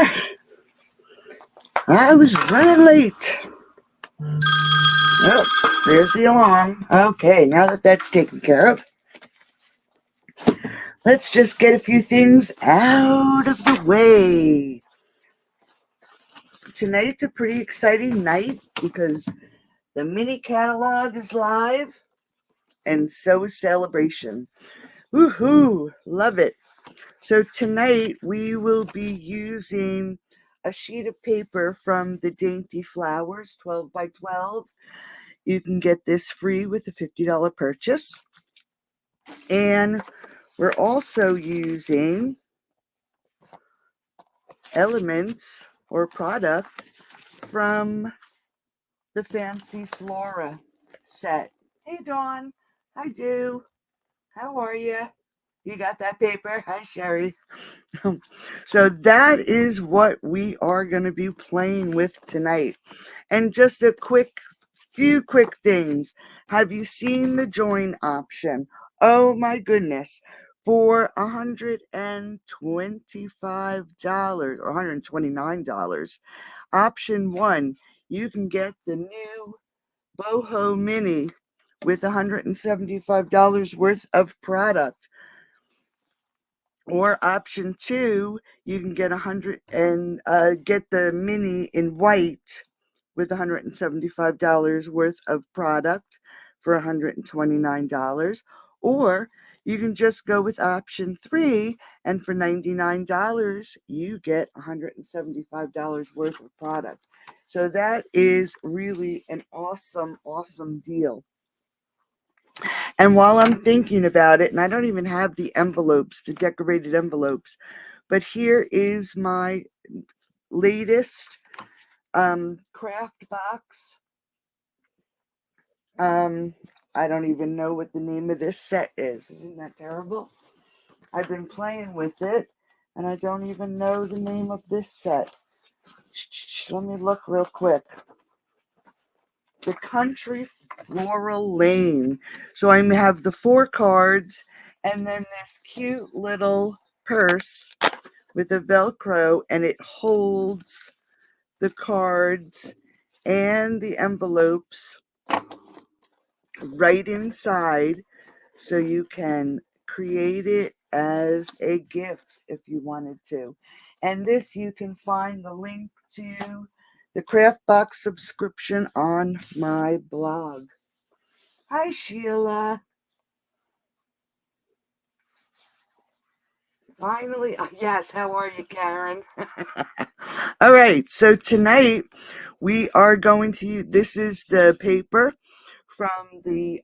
there. I was running late. Oh, there's the alarm. Okay, now that that's taken care of, let's just get a few things out of the way. Tonight's a pretty exciting night because the mini catalog is live, and so is Sale-a-Bration. Woohoo! Love it. So tonight we will be using a sheet of paper from the Dainty Flowers 12 by 12. You can get this free with a $50 purchase. And we're also using elements or product from the Fancy Flora set. Hey Dawn, hi Do, how are you? You got that paper? Hi Sherry. So that is what we are going to be playing with tonight. And just a few quick things. Have you seen the join option? Oh my goodness. For $125 or $129, option 1, you can get the new Boho Mini with $175 worth of product. Or option 2, you can get get the mini in white with $175 worth of product for $129. Or you can just go with option 3, and for $99 you get $175 worth of product. So that is really an awesome deal. And while I'm thinking about it, and I don't even have the envelopes, the decorated envelopes, but here is my latest craft box. I don't even know what the name of this set is. Isn't that terrible? I've been playing with it, and I don't even know the name of this set. Let me look real quick. The Country Floral Lane. So I have the 4 cards and then this cute little purse with a Velcro, and it holds the cards and the envelopes right inside, so you can create it as a gift if you wanted to. And this, you can find the link to the craft box subscription on my blog. Hi Sheila. Finally, yes, how are you, Karen? All right, so tonight we are going to use, this is the paper from the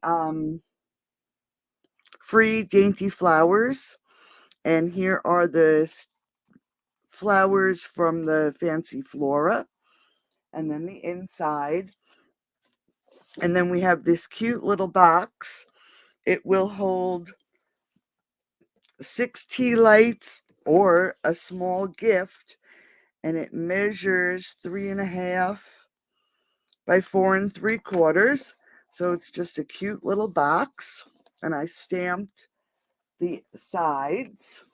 free Dainty Flowers, and here are the flowers from the Fancy Flora, and then the inside. And then we have this cute little box. It will hold 6 tea lights or a small gift, and it measures 3.5 by 4 3/4. So it's just a cute little box, and I stamped the sides.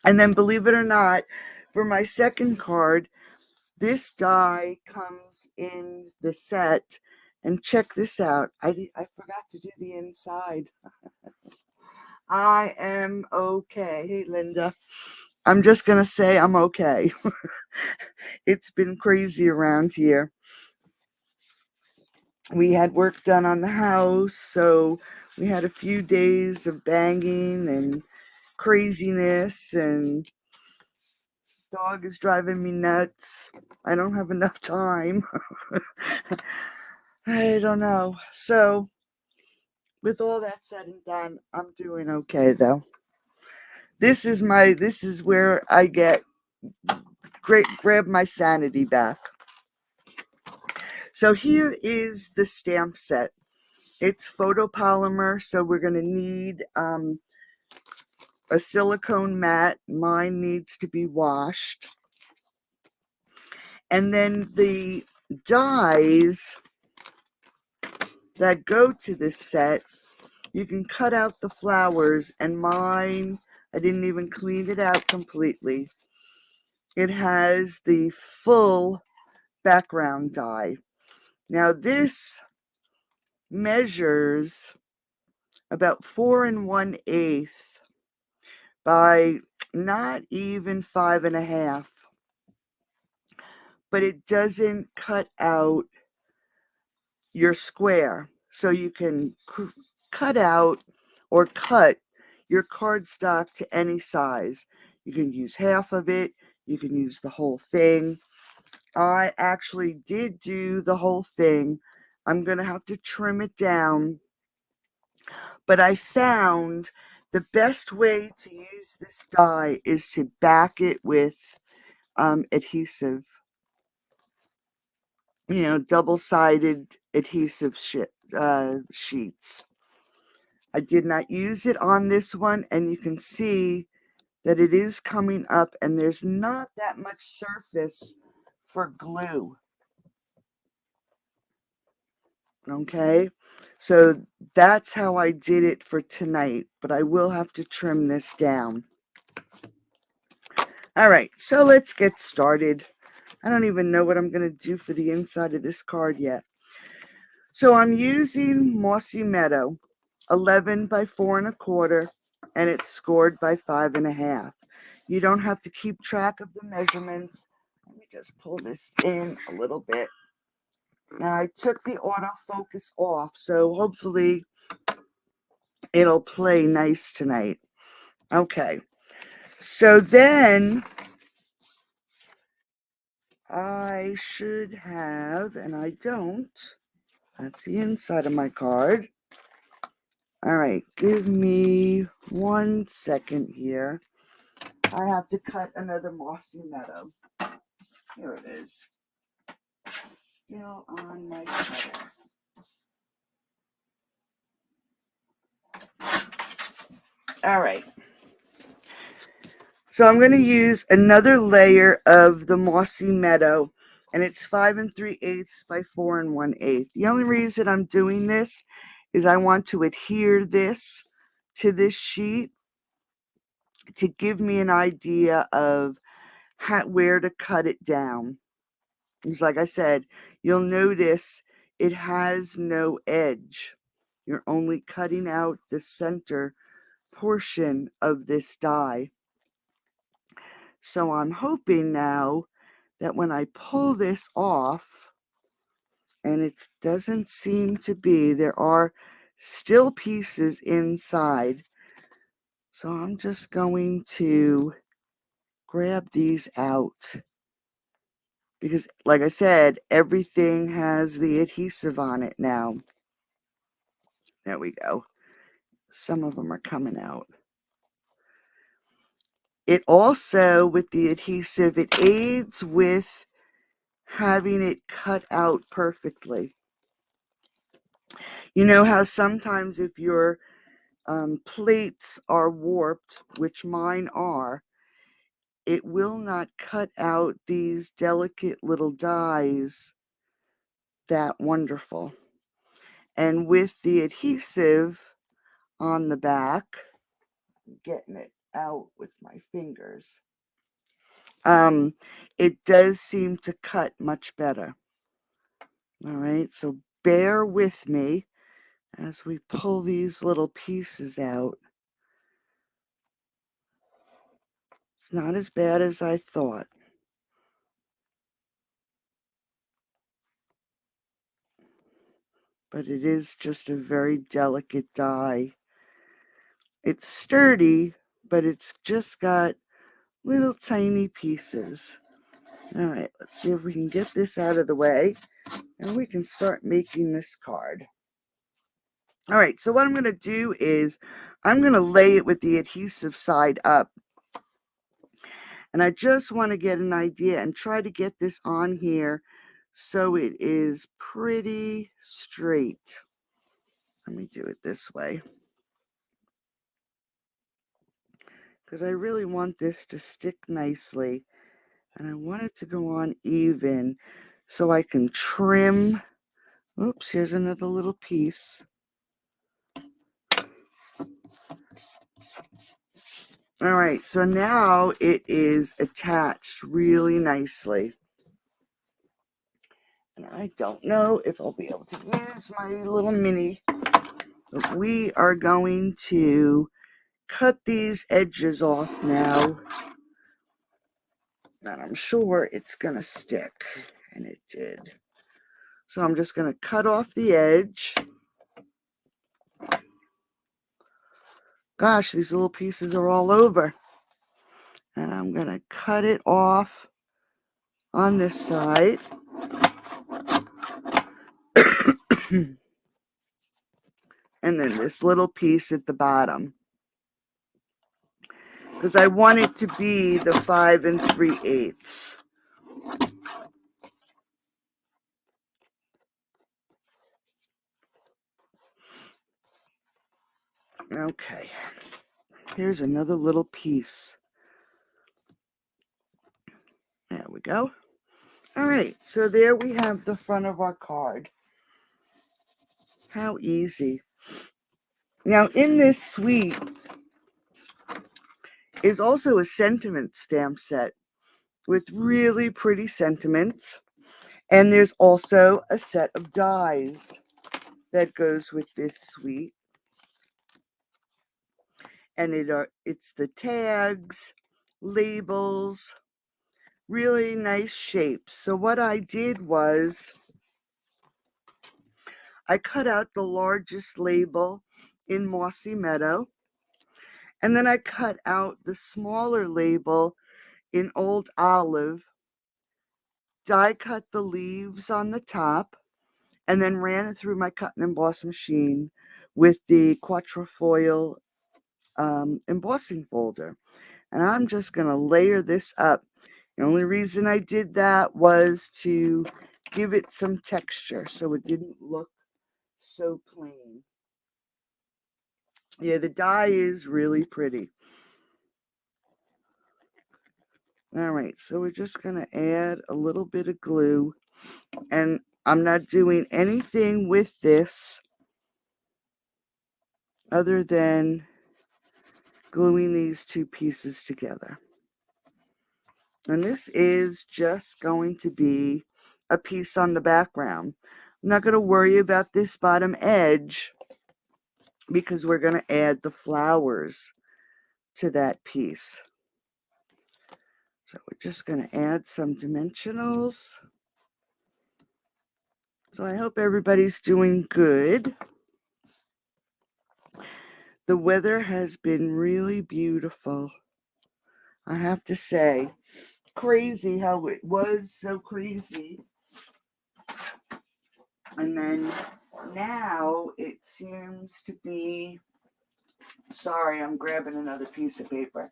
And then, believe it or not, for my second card, this die comes in the set. And check this out. I forgot to do the inside. I am okay. Hey, Linda. I'm just going to say I'm okay. It's been crazy around here. We had work done on the house, so we had a few days of banging and craziness, and dog is driving me nuts. I don't have enough time. I don't know. So, with all that said and done, I'm doing okay though. This is where I grab my sanity back. So here is the stamp set. It's photopolymer, so we're going to need a silicone mat. Mine needs to be washed. And then the dies that go to this set, you can cut out the flowers, and mine, I didn't even clean it out completely. it has the full background die. Now this measures about 4 1/8 by not even 5 1/2, but it doesn't cut out your square. So you can cut out or cut your cardstock to any size. You can use half of it, you can use the whole thing. I actually did do the whole thing. I'm going to have to trim it down, but I found the best way to use this die is to back it with adhesive, double-sided adhesive sheets. I did not use it on this one, and you can see that it is coming up, and there's not that much surface for glue. Okay, so that's how I did it for tonight, but I will have to trim this down. All right, so let's get started. I don't even know what I'm going to do for the inside of this card yet. So I'm using Mossy Meadow, 11 by 4 1/4, and it's scored by 5 1/2. You don't have to keep track of the measurements. Let me just pull this in a little bit. Now I took the autofocus off, so hopefully it'll play nice tonight. Okay, so then I should have, and I don't. That's the inside of my card. All right, give me 1 second here. I have to cut another Mossy Meadow. Here it is. Still on my cutter. All right. So I'm going to use another layer of the Mossy Meadow, and it's 5 3/8 by 4 1/8. The only reason I'm doing this is I want to adhere this to this sheet to give me an idea of where to cut it down. Because like I said, you'll notice it has no edge. You're only cutting out the center portion of this die. So I'm hoping now that when I pull this off, and it doesn't seem to be, there are still pieces inside. So I'm just going to grab these out. Because like I said, everything has the adhesive on it now. There we go. Some of them are coming out. It also, with the adhesive, it aids with having it cut out perfectly. You know how sometimes if your plates are warped, which mine are, it will not cut out these delicate little dies that wonderful. And with the adhesive on the back, getting it out with my fingers, it does seem to cut much better. All right, so bear with me as we pull these little pieces out. It's not as bad as I thought. But it is just a very delicate die. It's sturdy, but it's just got little tiny pieces. All right, let's see if we can get this out of the way, and we can start making this card. All right, so what I'm going to do is I'm going to lay it with the adhesive side up. And I just want to get an idea and try to get this on here so it is pretty straight. Let me do it this way, because I really want this to stick nicely, and I want it to go on even so I can trim. Oops, here's another little piece. All right, so now it is attached really nicely. And I don't know if I'll be able to use my little mini, but we are going to cut these edges off now. And I'm sure it's going to stick. And it did. So I'm just going to cut off the edge. Gosh, these little pieces are all over. And I'm going to cut it off on this side. And then this little piece at the bottom. Because I want it to be the 5 3/8. Okay. Here's another little piece. There we go. All right, so there we have the front of our card. How easy. Now, in this suite is also a sentiment stamp set with really pretty sentiments. And there's also a set of dies that goes with this suite. And it's the tags, labels, really nice shapes. So what I did was I cut out the largest label in Mossy Meadow, and then I cut out the smaller label in Old Olive, die cut the leaves on the top, and then ran it through my cut and emboss machine with the Quatrefoil embossing folder. And I'm just going to layer this up. The only reason I did that was to give it some texture so it didn't look so plain. Yeah, the die is really pretty. All right, so we're just going to add a little bit of glue. And I'm not doing anything with this other than gluing these two pieces together. And this is just going to be a piece on the background. I'm not going to worry about this bottom edge because we're going to add the flowers to that piece. So we're just going to add some dimensionals. So I hope everybody's doing good. The weather has been really beautiful, I have to say. Crazy how it was so crazy. And then now it seems to be, sorry, I'm grabbing another piece of paper.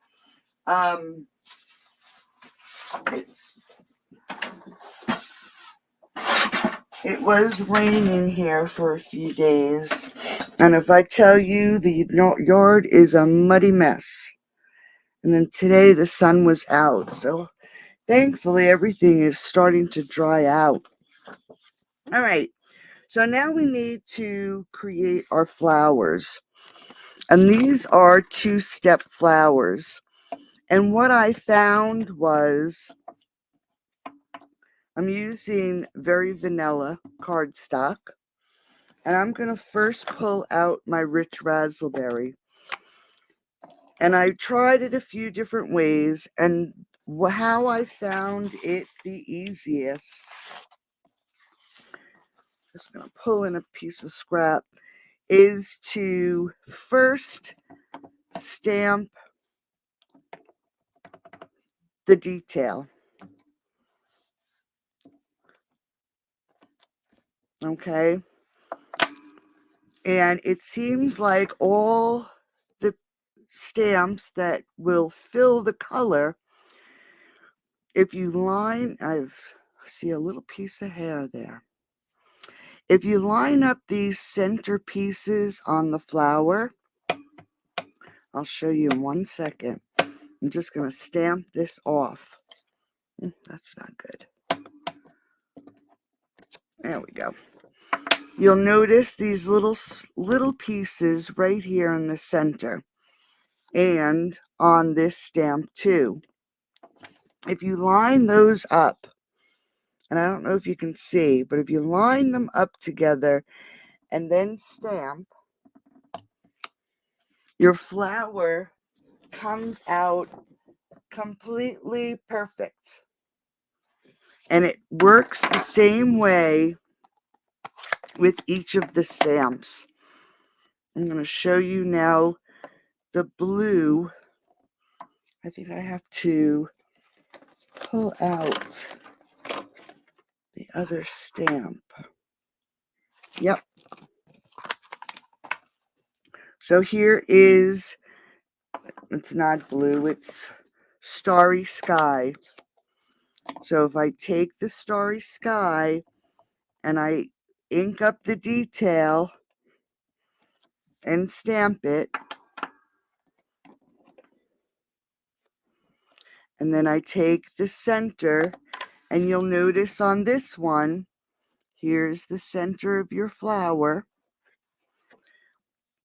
It was raining here for a few days. And if I tell you, the yard is a muddy mess. And then today the sun was out. So thankfully everything is starting to dry out. All right. So now we need to create our flowers. And these are 2-step flowers. And what I found was I'm using very vanilla cardstock. And I'm going to first pull out my rich raspberry. And I tried it a few different ways. And how I found it the easiest, just going to pull in a piece of scrap, is to first stamp the detail. Okay. And it seems like all the stamps that will fill the color, if you line, I see a little piece of hair there. If you line up these center pieces on the flower, I'll show you in 1 second. I'm just going to stamp this off. That's not good. There we go. You'll notice these little pieces right here in the center. and on this stamp too. If you line those up, and I don't know if you can see, but if you line them up together and then stamp, your flower comes out completely perfect. And it works the same way with each of the stamps. I'm going to show you now the blue. I think I have to pull out the other stamp. Yep. So here is, it's not blue, it's Starry Sky. So if I take the Starry Sky and I ink up the detail and stamp it, and then I take the center, and you'll notice on this one, here's the center of your flower.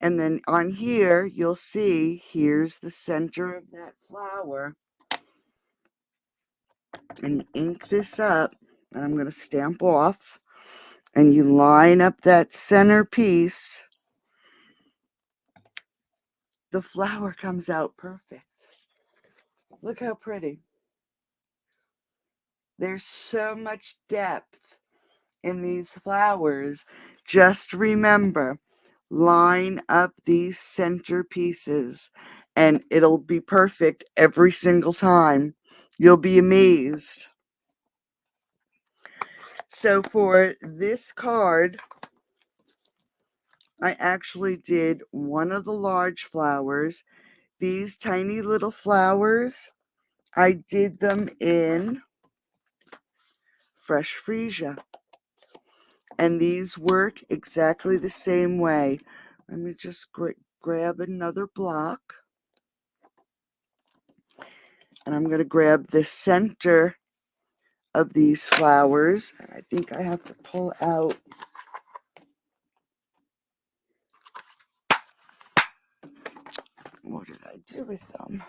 And then on here, you'll see, here's the center of that flower. And you ink this up, and I'm going to stamp off. And you line up that center piece. The flower comes out perfect. Look how pretty. There's so much depth in these flowers. Just remember, line up these center pieces and it'll be perfect every single time. You'll be amazed. So for this card, I actually did one of the large flowers. These tiny little flowers, I did them in fresh freesia. And these work exactly the same way. Let me just grab another block. And I'm going to grab the center of these flowers. And I think I have to pull out. What did I do with them?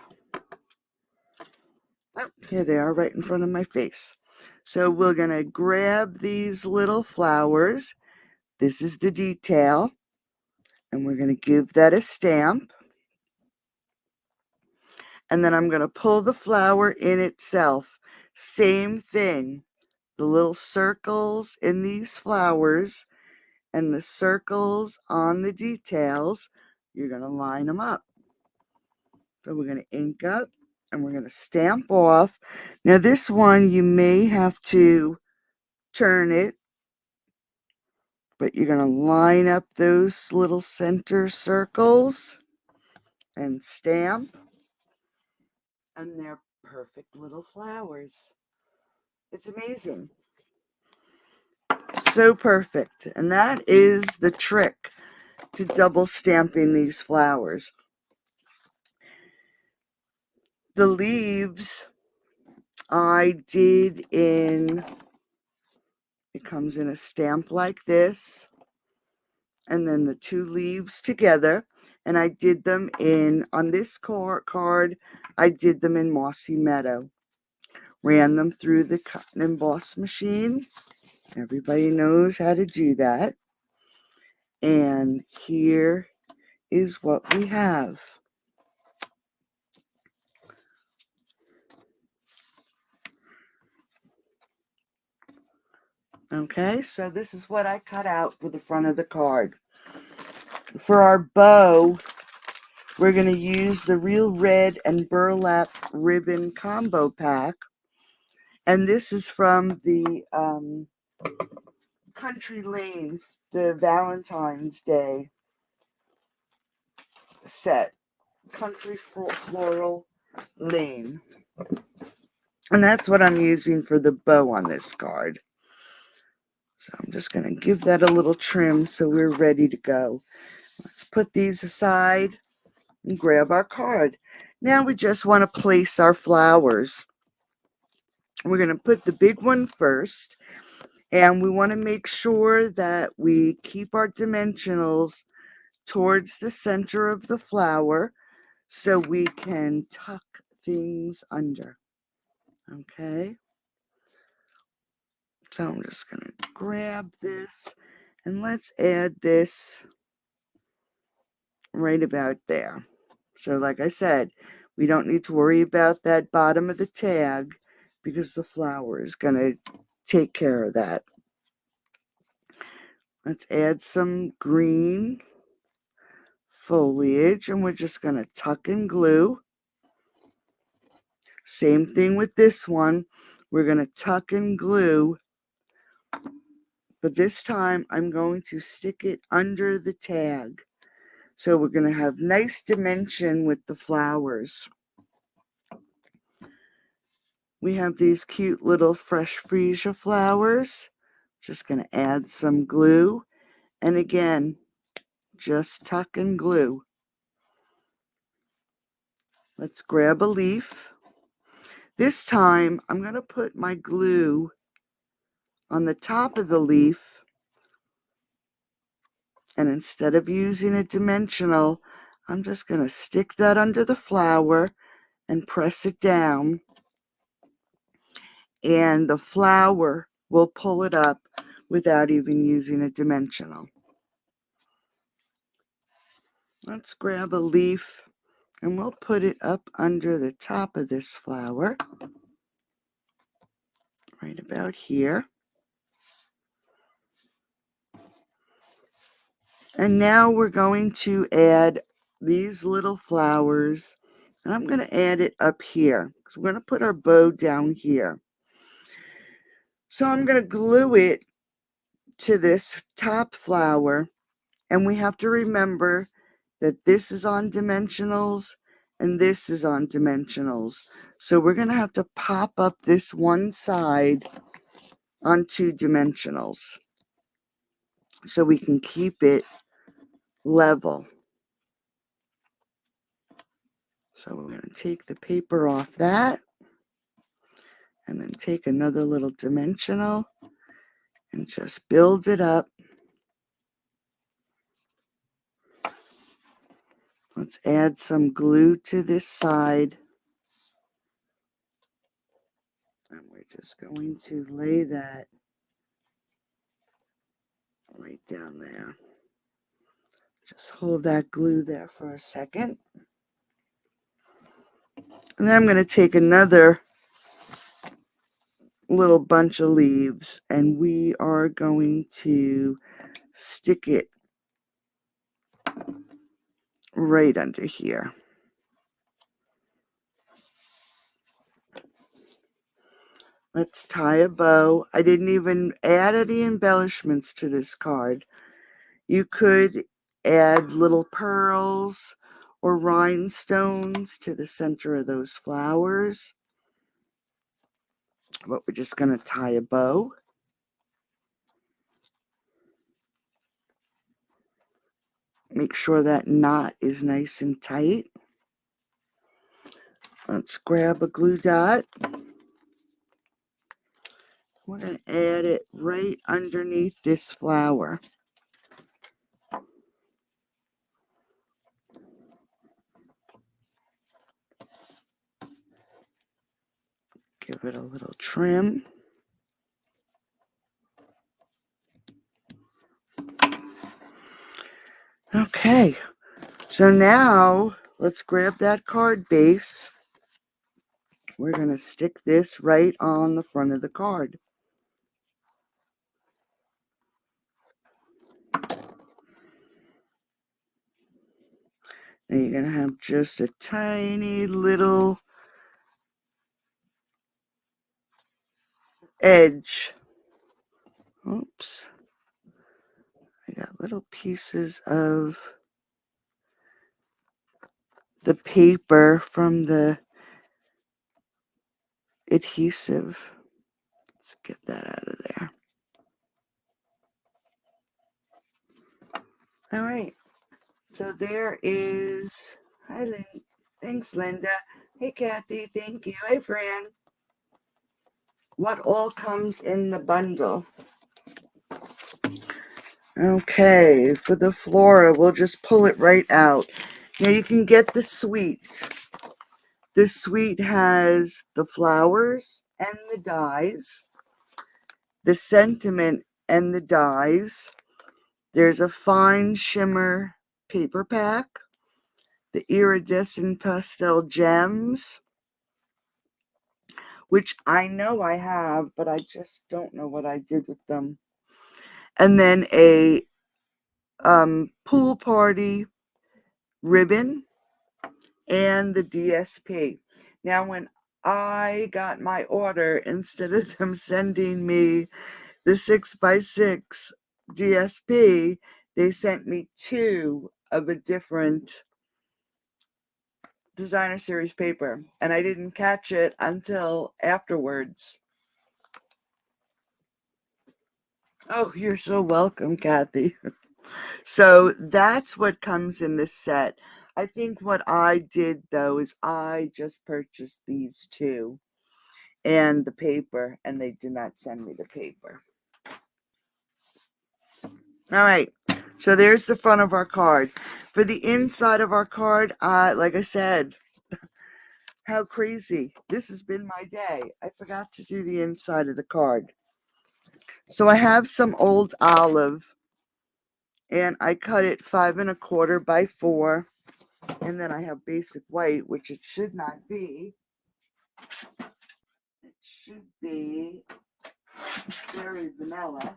Oh, here they are right in front of my face. So we're going to grab these little flowers. This is the detail. And we're going to give that a stamp. And then I'm going to pull the flower in itself. Same thing. The little circles in these flowers and the circles on the details, you're going to line them up. So we're going to ink up and we're going to stamp off. Now this one, you may have to turn it, but you're going to line up those little center circles and stamp. And they're perfect little flowers. It's amazing. So perfect. And that is the trick to double stamping these flowers. The leaves I did in, it comes in a stamp like this, and then the two leaves together, and I did them in, on this card, I did them in Mossy Meadow. Ran them through the cut and emboss machine. Everybody knows how to do that. And here is what we have. Okay, so this is what I cut out for the front of the card. For our bow, we're going to use the Real Red and Burlap Ribbon Combo Pack. And this is from the Country Lane, the Valentine's Day set. Country Floral Lane. And that's what I'm using for the bow on this card. So I'm just going to give that a little trim so we're ready to go. Let's put these aside and grab our card. Now we just want to place our flowers. We're going to put the big one first, and we want to make sure that we keep our dimensionals towards the center of the flower so we can tuck things under. Okay, so I'm just going to grab this and let's add this right about there. So like I said, we don't need to worry about that bottom of the tag because the flower is going to take care of that. Let's add some green foliage and we're just going to tuck and glue. Same thing with this one. We're going to tuck and glue, but this time I'm going to stick it under the tag. So we're going to have nice dimension with the flowers. We have these cute little fresh freesia flowers. Just going to add some glue. And again, just tuck and glue. Let's grab a leaf. This time, I'm going to put my glue on the top of the leaf. And instead of using a dimensional, I'm just going to stick that under the flower and press it down. And the flower will pull it up without even using a dimensional. Let's grab a leaf and we'll put it up under the top of this flower, right about here. And now we're going to add these little flowers, and I'm going to add it up here because we're going to put our bow down here. So I'm going to glue it to this top flower, and we have to remember that this is on dimensionals and this is on dimensionals. So we're going to have to pop up this one side on 2 dimensionals so we can keep it level. So we're going to take the paper off that and then take another little dimensional and just build it up. Let's add some glue to this side. And we're just going to lay that right down there. Just hold that glue there for a second. And then I'm going to take another little bunch of leaves and we are going to stick it right under here. Let's tie a bow. I didn't even add any embellishments to this card. You could add little pearls or rhinestones to the center of those flowers. But we're just going to tie a bow. Make sure that knot is nice and tight. Let's grab a glue dot. We're going to add it right underneath this flower. Give it a little trim. Okay, so now let's grab that card base. We're going to stick this right on the front of the card. Now you're going to have just a tiny little edge. Oops. I got little pieces of the paper from the adhesive. Let's get that out of there. All right. So there is, hi, thanks, Linda. Hey, Kathy, thank you. Hey, Fran. What all comes in the bundle? Okay, for the flora, we'll just pull it right out. Now you can get the suite. This suite has the flowers and the dies, the sentiment and the dies. There's a fine shimmer paper pack, the iridescent pastel gems, which I know I have, but I just don't know what I did with them. And then a pool party ribbon and the DSP. Now, when I got my order, instead of them sending me the 6x6 DSP, they sent me two of a different designer series paper, and I didn't catch it until afterwards. Oh, you're so welcome, Kathy. So that's what comes in this set. I think what I did though is I just purchased these two and the paper, and they did not send me the paper. All right, so there's the front of our card. For the inside of our card, like I said, how crazy. This has been my day. I forgot to do the inside of the card. So I have some old olive, and I cut it 5 1/4 by 4. And then I have basic white, which it should not be. It should be very vanilla.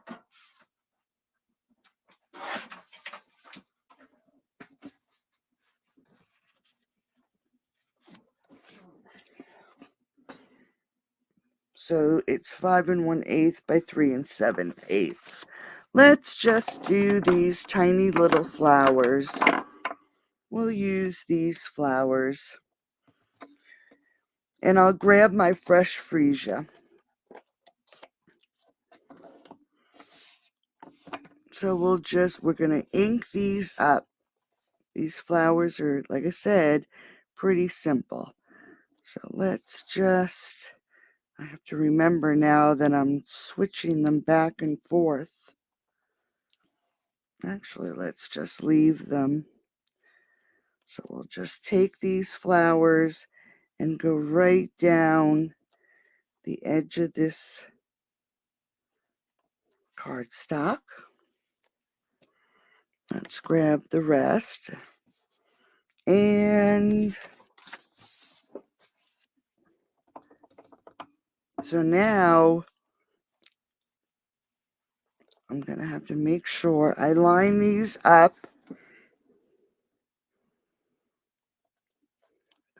So it's 5 1/8 by 3 7/8. Let's just do these tiny little flowers. We'll use these flowers. And I'll grab my fresh freesia. So we're going to ink these up. These flowers are, like I said, pretty simple. So let's just, I have to remember now that I'm switching them back and forth. Actually, let's just leave them. So we'll just take these flowers and go right down the edge of this cardstock. Let's grab the rest. And so now I'm going to have to make sure I line these up.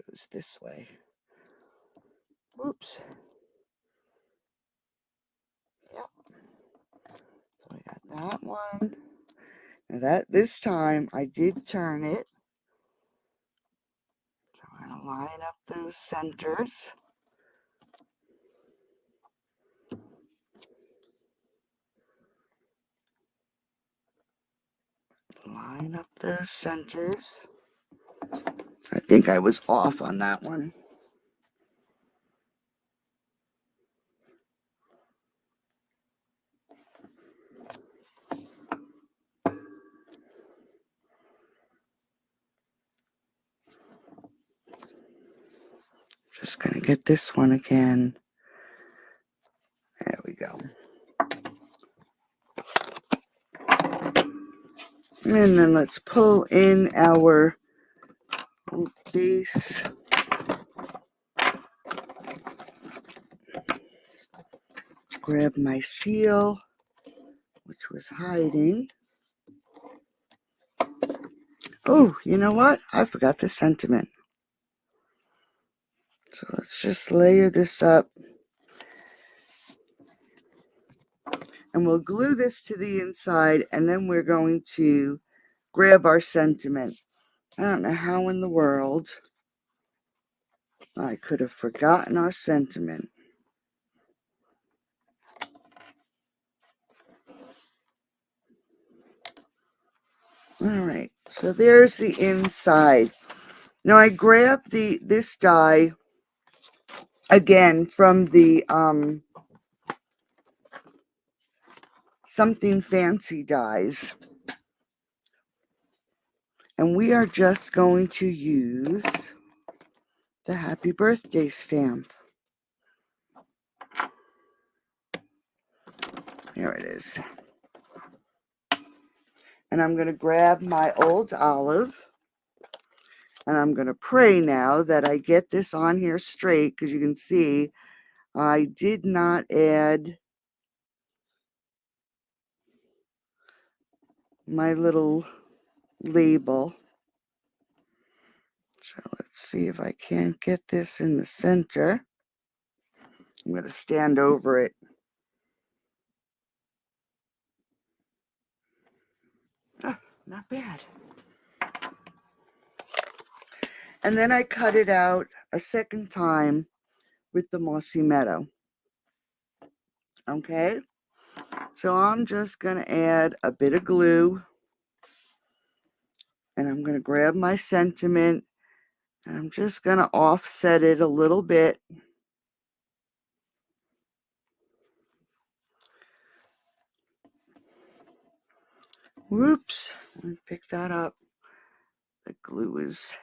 Goes this way. Oops. Yep. So I got that one. Now this time I did turn it. So I'm going to line up those centers. Line up those centers. I think I was off on that one. Just going to get this one again. There we go. And then let's pull in our base. Grab my seal, which was hiding. Oh, you know what? I forgot the sentiment. So let's just layer this up. And we'll glue this to the inside, and then we're going to grab our sentiment. I don't know how in the world I could have forgotten our sentiment. All right, so there's the inside. Now I grabbed this die again from the Something Fancy dies. And we are just going to use the happy birthday stamp. Here it is. And I'm going to grab my old olive. And I'm going to pray now that I get this on here straight, because you can see I did not add my little label. So let's see if I can't get this in the center. I'm going to stand over it. Oh, not bad. And then I cut it out a second time with the Mossy Meadow. Okay, so I'm just going to add a bit of glue. And I'm going to grab my sentiment. And I'm just going to offset it a little bit. Whoops, let me pick that up. The glue is,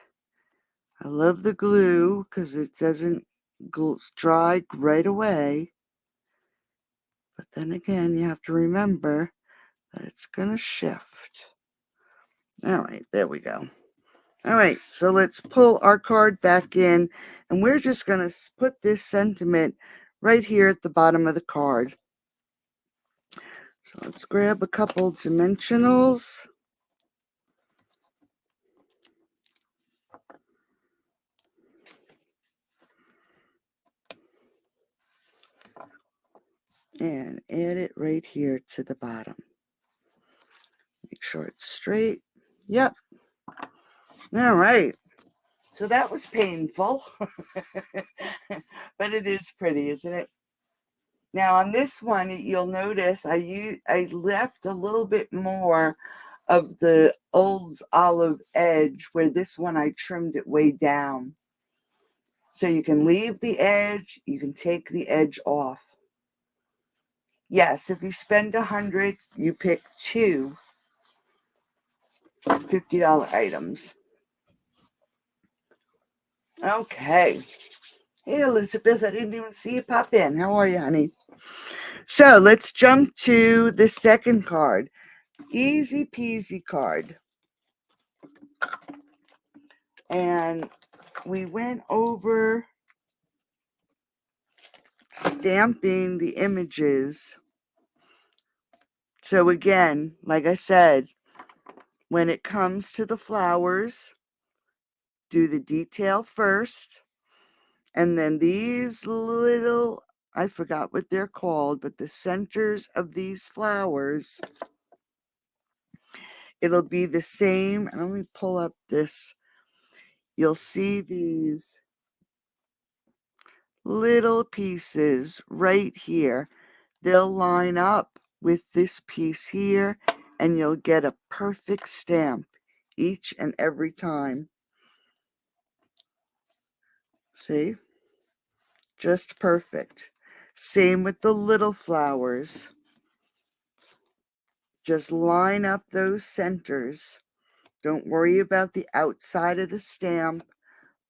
I love the glue because it doesn't dry right away. But then again, you have to remember that it's going to shift. All right, there we go. All right, so let's pull our card back in, and we're just going to put this sentiment right here at the bottom of the card. So let's grab a couple dimensionals. And add it right here to the bottom. Make sure it's straight. Yep. All right. So that was painful. But it is pretty, isn't it? Now on this one, you'll notice I left a little bit more of the old olive edge, where this one I trimmed it way down. So you can leave the edge, you can take the edge off. Yes, if you spend $100, you pick two $50 items. Okay. Hey, Elizabeth, I didn't even see you pop in. How are you, honey? So let's jump to the second card. Easy peasy card. And we went over stamping the images. So again, like I said, when it comes to the flowers, do the detail first. And then these little, I forgot what they're called, but the centers of these flowers, it'll be the same. And let me pull up this. You'll see these little pieces right here. They'll line up with this piece here, and you'll get a perfect stamp each and every time. See? Just perfect. Same with the little flowers. Just line up those centers. Don't worry about the outside of the stamp.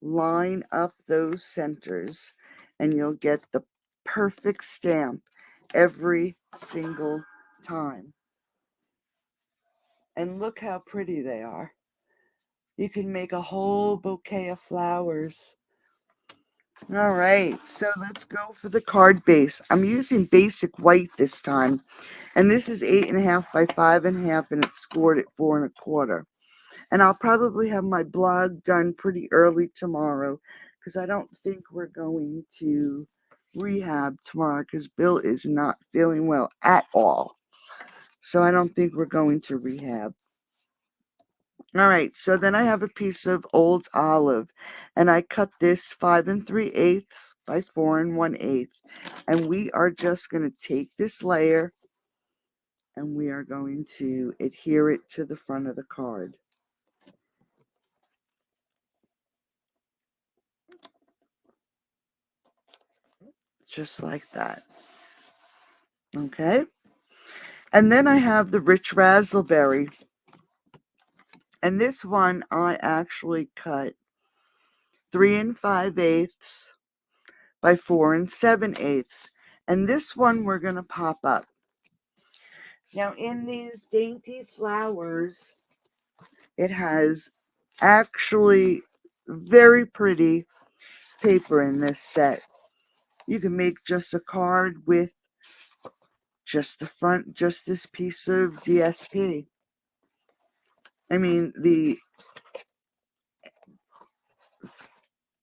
Line up those centers, and you'll get the perfect stamp every single time. And look how pretty they are. You can make a whole bouquet of flowers. All right, so let's go for the card base. I'm using basic white this time, and this is 8.5 by 5.5, and it's scored at 4 1/4. And I'll probably have my blog done pretty early tomorrow, because I don't think we're going to rehab tomorrow, because Bill is not feeling well at all. So I don't think we're going to rehab. All right, so then I have a piece of old olive, and I cut this 5 3/8 by 4 1/8. And we are just going to take this layer, and we are going to adhere it to the front of the card. Just like that. Okay. And then I have the rich raspberry. And this one I actually cut 3 5/8 by 4 7/8. And this one we're going to pop up. Now in these Dainty Flowers, it has actually very pretty paper in this set. You can make just a card with just the front, just this piece of DSP. I mean, the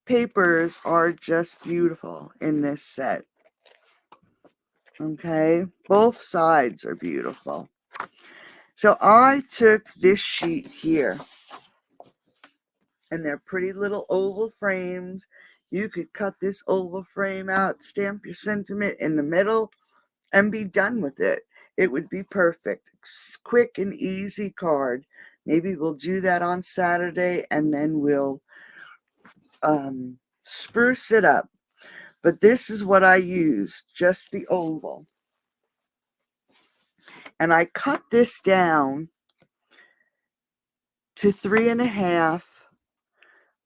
papers are just beautiful in this set. Okay, both sides are beautiful. So I took this sheet here, and they're pretty little oval frames. You could cut this oval frame out, stamp your sentiment in the middle, and be done with it. It would be perfect. Quick and easy card. Maybe we'll do that on Saturday, and then we'll spruce it up. But this is what I used, just the oval. And I cut this down to 3.5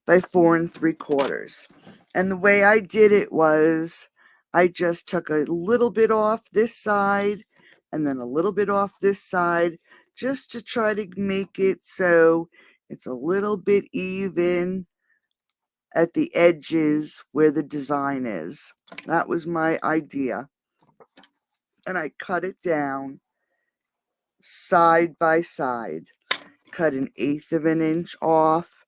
by 4 3/4. And the way I did it was I just took a little bit off this side and then a little bit off this side, just to try to make it so it's a little bit even at the edges where the design is. That was my idea. And I cut it down side by side. Cut 1/8 of an inch off,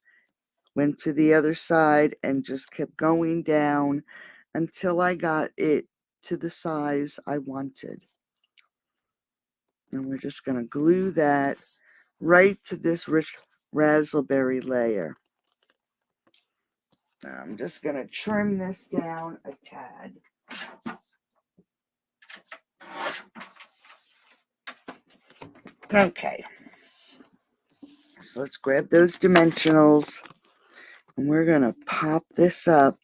went to the other side, and just kept going down until I got it to the size I wanted. And we're just going to glue that right to this rich raspberry layer. Now I'm just going to trim this down a tad. Okay, so let's grab those dimensionals, and we're going to pop this up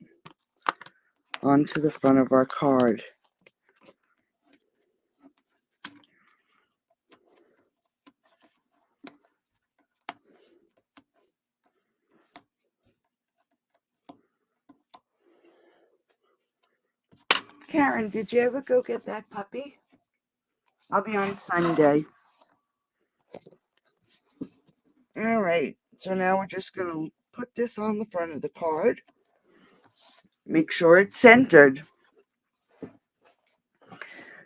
onto the front of our card. Karen, did you ever go get that puppy? I'll be on Sunday. All right, so now we're just going to put this on the front of the card. Make sure it's centered.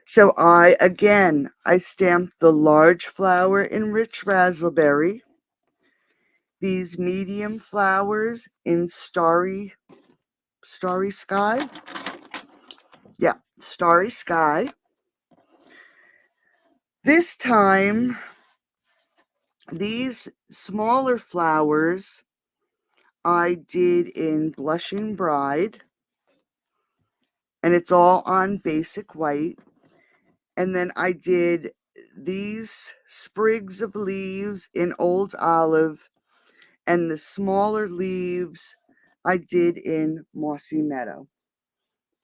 So I stamped the large flower in rich raspberry, these medium flowers in starry sky. Yeah, starry sky. This time, these smaller flowers I did in Blushing Bride, and it's all on basic white. And then I did these sprigs of leaves in Old Olive, and the smaller leaves I did in Mossy Meadow.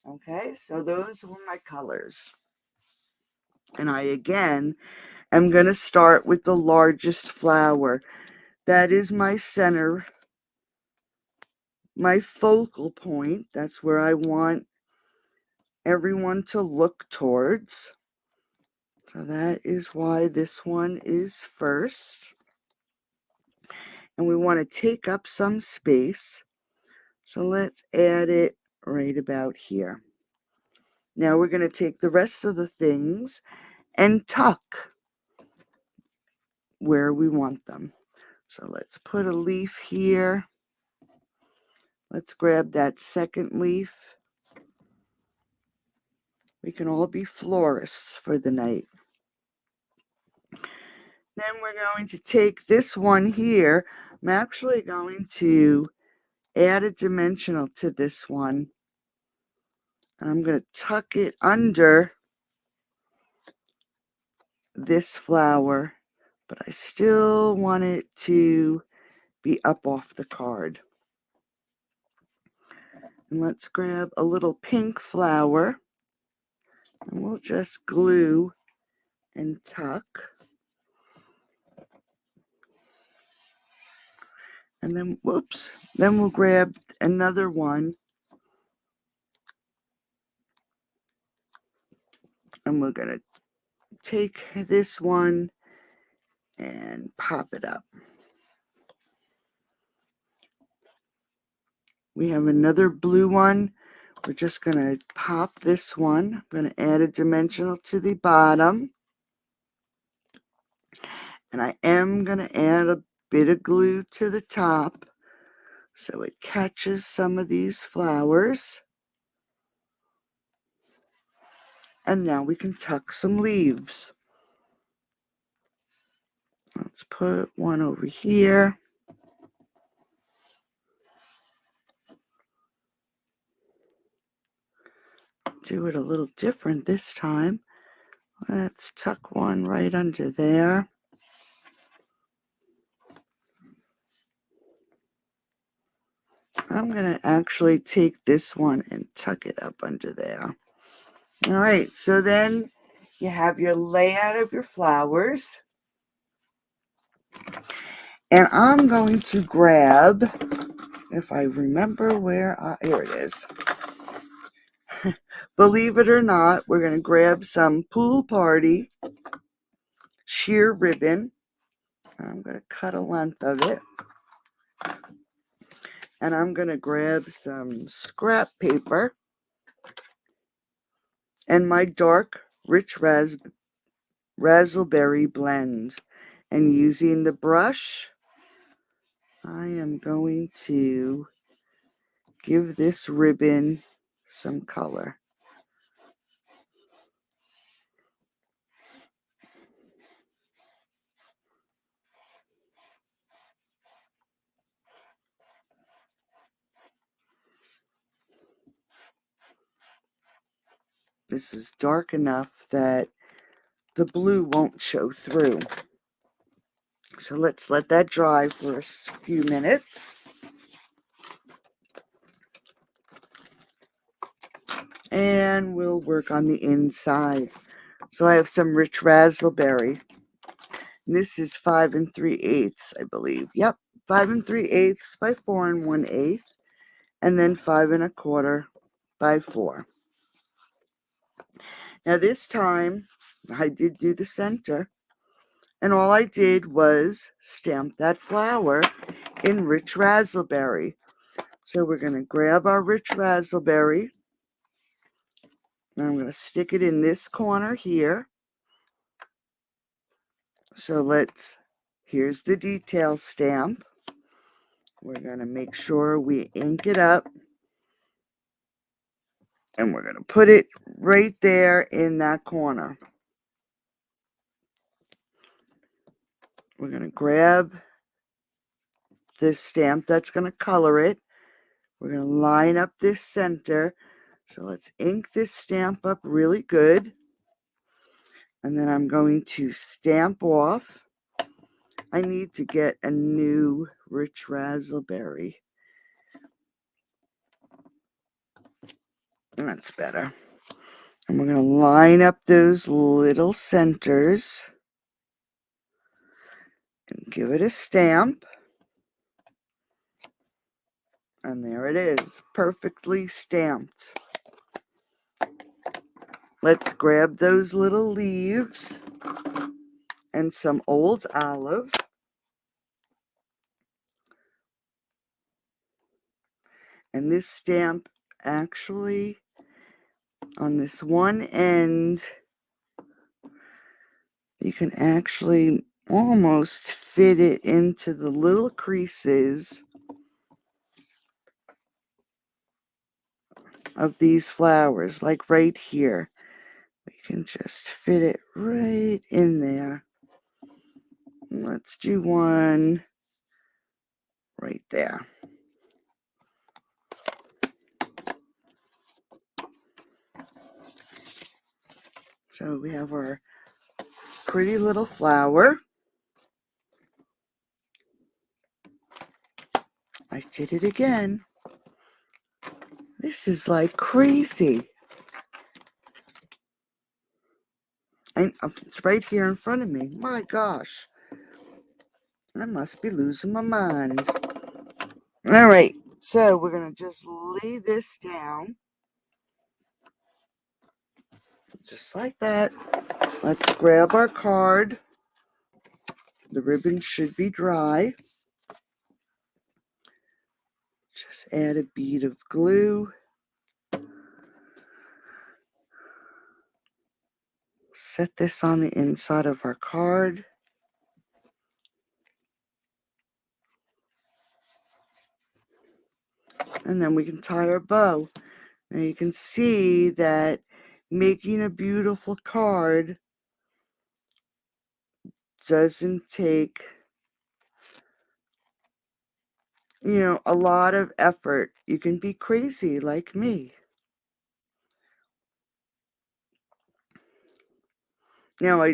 Okay, so those were my colors. And I again am going to start with the largest flower. That is my center, my focal point. That's where I want everyone to look towards. So that is why this one is first. And we want to take up some space. So let's add it right about here. Now we're going to take the rest of the things and tuck where we want them. So let's put a leaf here. Let's grab that second leaf. We can all be florists for the night. Then we're going to take this one here. I'm actually going to add a dimensional to this one. And I'm going to tuck it under this flower, but I still want it to be up off the card. And let's grab a little pink flower, and we'll just glue and tuck. And then, whoops, then we'll grab another one. And we're going to take this one and pop it up. We have another blue one. We're just going to pop this one. I'm going to add a dimensional to the bottom. And I am going to add a bit of glue to the top so it catches some of these flowers. And now we can tuck some leaves. Let's put one over here. Do it a little different this time. Let's tuck one right under there. I'm going to actually take this one and tuck it up under there. All right, so then you have your layout of your flowers. And I'm going to grab, if I remember where, here it is. Believe it or not, we're going to grab some Pool Party sheer ribbon. I'm going to cut a length of it. And I'm going to grab some scrap paper and my dark, rich raspberry blend. And using the brush, I am going to give this ribbon some color. This is dark enough that the blue won't show through. So let's let that dry for a few minutes. And we'll work on the inside. So I have some rich raspberry. This is 5 3/8, I believe. Yep, 5 3/8 by 4 1/8. And then 5 1/4 by 4. Now this time, I did do the center. And all I did was stamp that flower in rich raspberry. So we're going to grab our rich raspberry. And I'm going to stick it in this corner here. So here's the detail stamp. We're going to make sure we ink it up. And we're going to put it right there in that corner. We're going to grab this stamp that's going to color it. We're going to line up this center. So let's ink this stamp up really good. And then I'm going to stamp off. I need to get a new rich raspberry. That's better. And we're going to line up those little centers and give it a stamp. And there it is, perfectly stamped. Let's grab those little leaves and some old olive. And this stamp actually, on this one end, you can actually almost fit it into the little creases of these flowers, like right here. We can just fit it right in there. Let's do one right there. So we have our pretty little flower. I did it again. This is like crazy. And it's right here in front of me. My gosh. I must be losing my mind. All right, so we're going to just lay this down. Just like that. Let's grab our card. The ribbon should be dry. Just add a bead of glue. Set this on the inside of our card. And then we can tie our bow. Now you can see that making a beautiful card doesn't take, a lot of effort. You can be crazy like me. Now,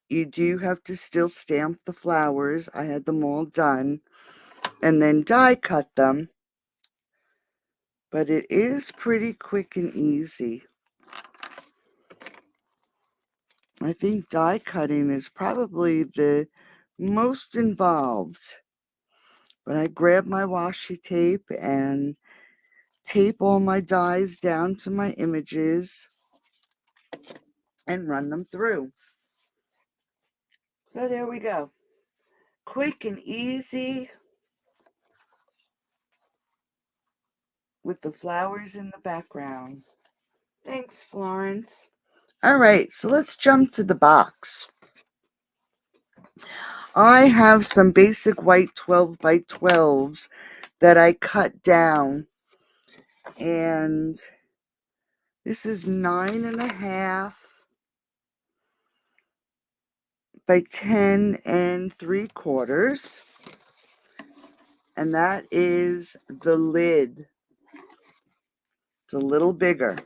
you do have to still stamp the flowers. I had them all done and then die cut them. But it is pretty quick and easy. I think die cutting is probably the most involved. But I grab my washi tape and tape all my dies down to my images and run them through. So there we go. Quick and easy with the flowers in the background. Thanks, Florence. All right, so let's jump to the box. I have some basic white 12 by 12s that I cut down, and this is 9.5 by 10 3/4, and that is the lid. It's a little bigger.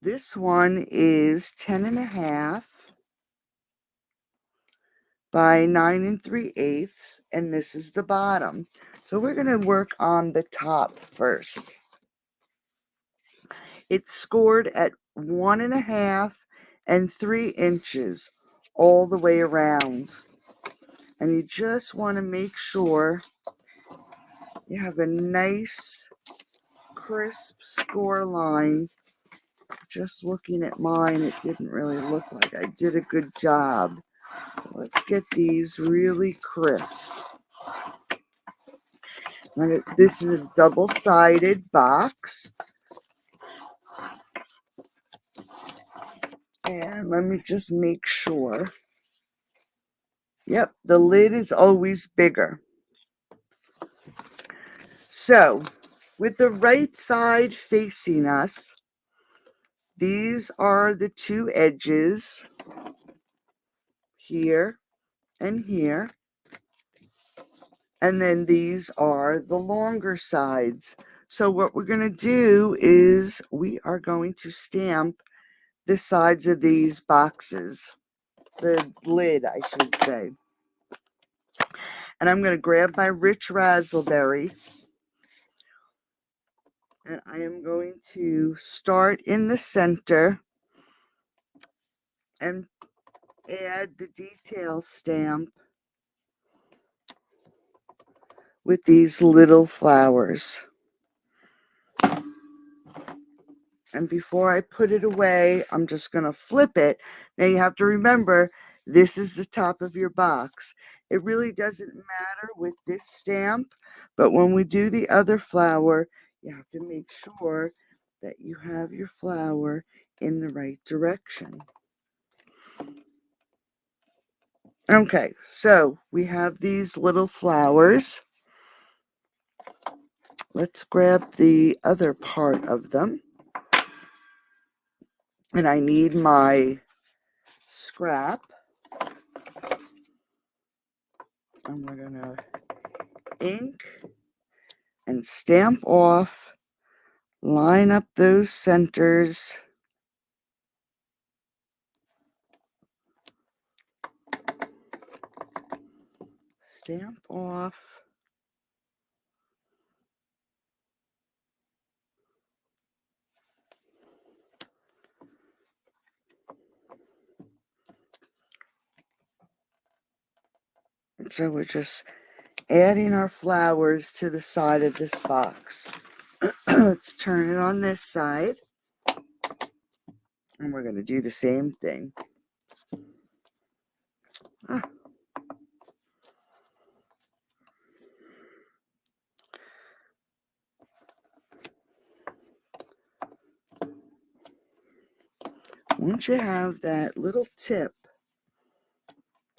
This one is 10.5 by 9 3/8, and this is the bottom. So we're going to work on the top first. It's scored at 1.5 and 3 inches all the way around. And you just want to make sure you have a nice, crisp score line. Just looking at mine, it didn't really look like I did a good job. Let's get these really crisp. This is a double-sided box. And let me just make sure. Yep, the lid is always bigger. So, with the right side facing us, these are the two edges, here and here. And then these are the longer sides. So what we're going to do is we are going to stamp the sides of these boxes. The lid, I should say. And I'm going to grab my rich raspberry. And I am going to start in the center and add the detail stamp with these little flowers. And before I put it away, I'm just going to flip it. Now you have to remember, this is the top of your box. It really doesn't matter with this stamp, but when we do the other flower, you have to make sure that you have your flower in the right direction. Okay, so we have these little flowers. Let's grab the other part of them. And I need my scrap. And we're going to ink and stamp off, line up those centers. Stamp off. So we're just adding our flowers to the side of this box. Let's turn it on this side. And we're going to do the same thing. Once you have that little tip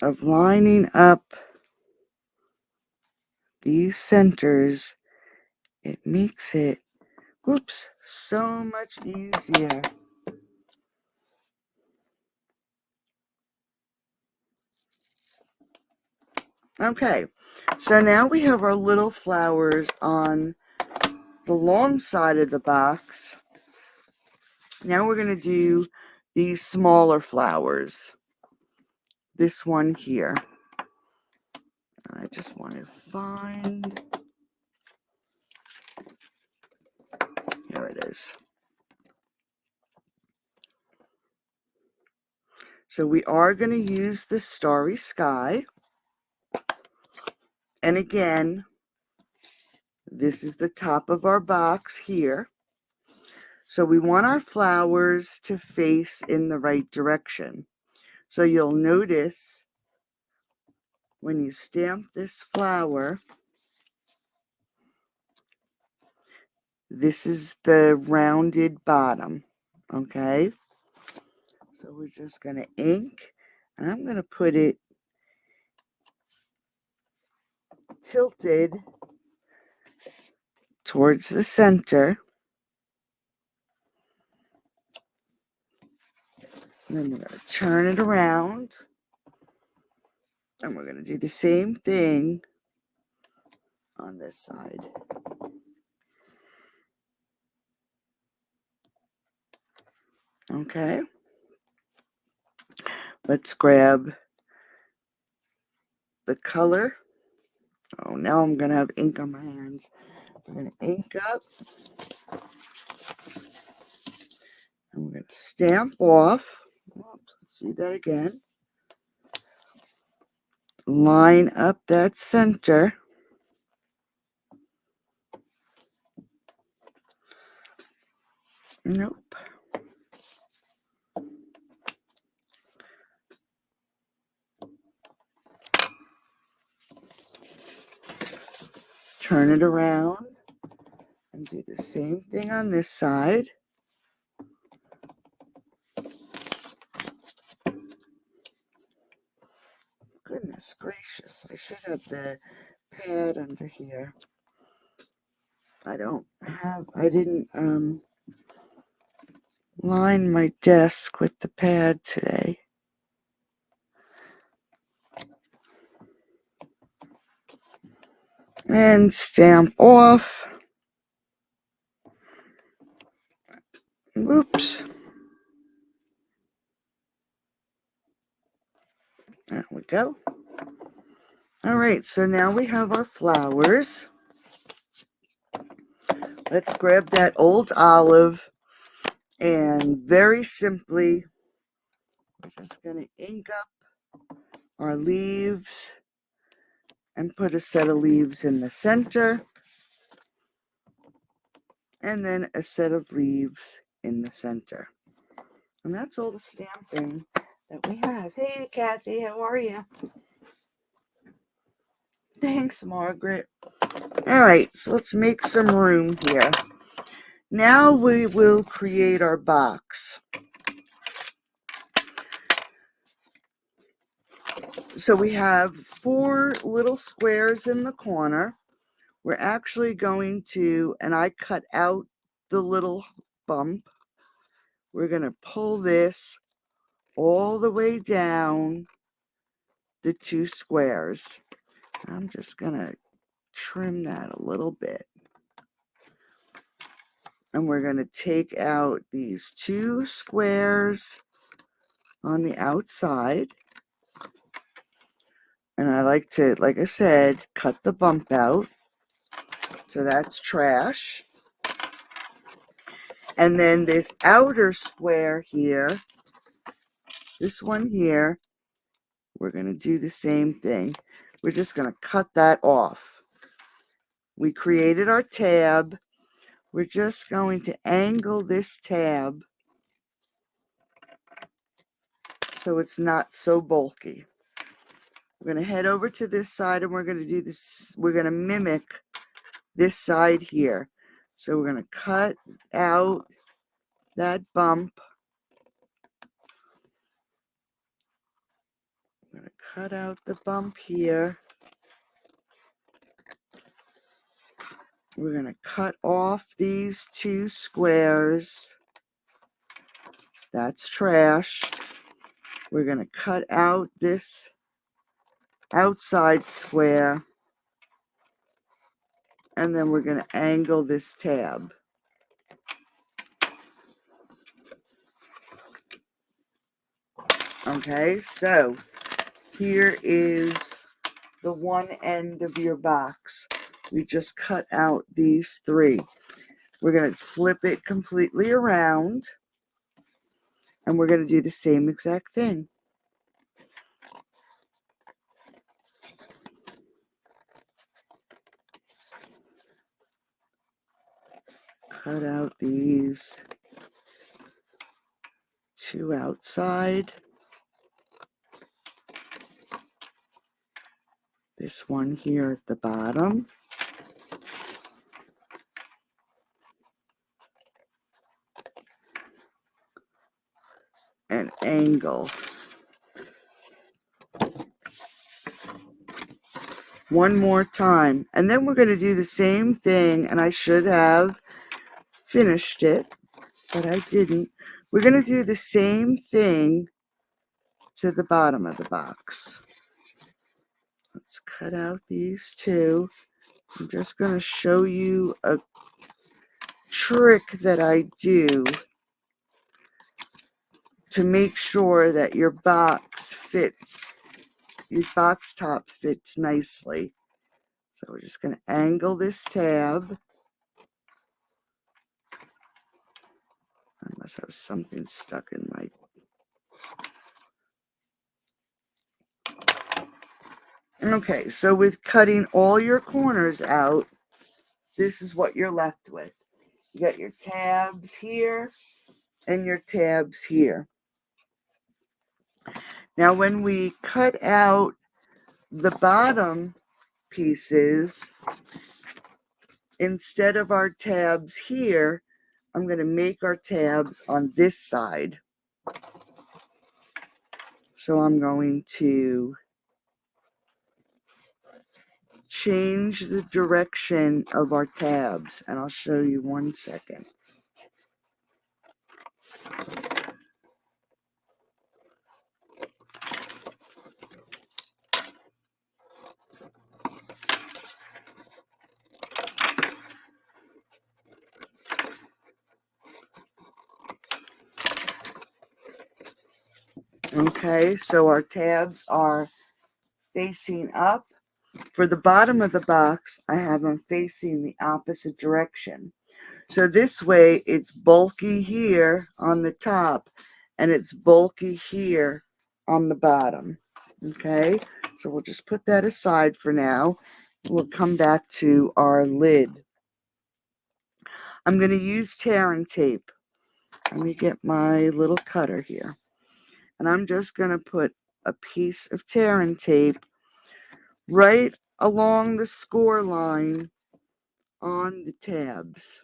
of lining up these centers, it makes it, whoops, so much easier. Okay, so now we have our little flowers on the long side of the box. Now we're going to do these smaller flowers. This one here. I just want to find, here it is. So we are going to use the Starry Sky. And again, this is the top of our box here. So we want our flowers to face in the right direction. So you'll notice when you stamp this flower, this is the rounded bottom, okay? So we're just going to ink, and I'm going to put it tilted towards the center. And then we're going to turn it around. And we're going to do the same thing on this side. Okay. Let's grab the color. Oh, now I'm going to have ink on my hands. I'm going to ink up. And we're going to stamp off. Oops, let's do that again. Line up that center. Nope. Turn it around and do the same thing on this side. Goodness gracious, I should have the pad under here. I didn't line my desk with the pad today. And stamp off. Oops. There we go. All right, so now we have our flowers. Let's grab that old olive and very simply, we're just going to ink up our leaves and put a set of leaves in the center. And then a set of leaves in the center. And that's all the stamping that we have. Hey, Kathy, how are you? Thanks, Margaret. All right, so let's make some room here. Now we will create our box. So we have 4 little squares in the corner. We're actually going to, and I cut out the little bump. We're going to pull this all the way down the 2 squares. I'm just going to trim that a little bit. And we're going to take out these 2 squares on the outside. And I like to, like I said, cut the bump out. So that's trash. And then this outer square here, this one here, we're going to do the same thing. we're just going to cut that off. We created our tab. We're just going to angle this tab so it's not so bulky. We're going to head over to this side and we're going to do this. We're going to mimic this side here. So we're going to cut out that bump. I'm going to cut out the bump here. We're going to cut off these 2 squares. That's trash. We're going to cut out this outside square. And then we're going to angle this tab. Okay, so here is the one end of your box. We just cut out these 3. We're going to flip it completely around, and we're going to do the same exact thing. Cut out these 2 outside. This one here at the bottom. And angle. One more time. And then we're going to do the same thing, and I should have finished it, but I didn't. We're going to do the same thing to the bottom of the box. Let's cut out these 2. I'm just going to show you a trick that I do to make sure that your box fits, your box top fits nicely. So we're just going to angle this tab. I must have something stuck in my... Okay, so with cutting all your corners out, this is what you're left with. You got your tabs here and your tabs here. Now when we cut out the bottom pieces, instead of our tabs here, I'm going to make our tabs on this side. So I'm going to change the direction of our tabs, and I'll show you 1 second. Okay, so our tabs are facing up. For the bottom of the box, I have them facing the opposite direction. So this way, it's bulky here on the top, and it's bulky here on the bottom. Okay, so we'll just put that aside for now. We'll come back to our lid. I'm going to use tear and tape. Let me get my little cutter here. And I'm just going to put a piece of tear and tape right along the score line on the tabs.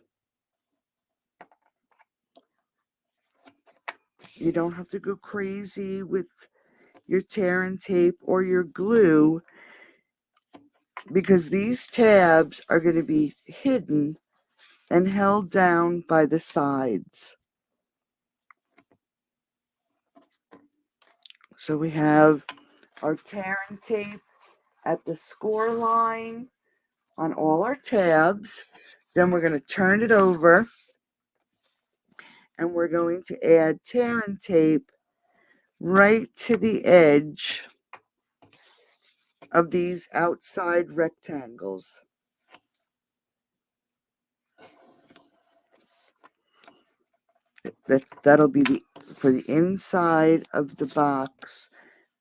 You don't have to go crazy with your tear and tape or your glue, because these tabs are going to be hidden and held down by the sides. So we have our tear and tape at the score line on all our tabs. Then we're going to turn it over, and we're going to add tear and tape right to the edge of these outside rectangles. That'll be for the inside of the box.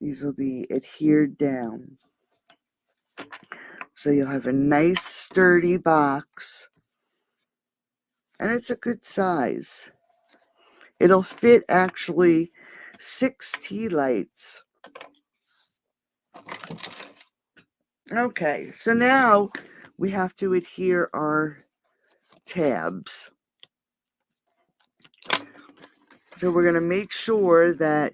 These will be adhered down. So you'll have a nice sturdy box. And it's a good size. It'll fit actually 6 tea lights. Okay, so now we have to adhere our tabs. So we're going to make sure that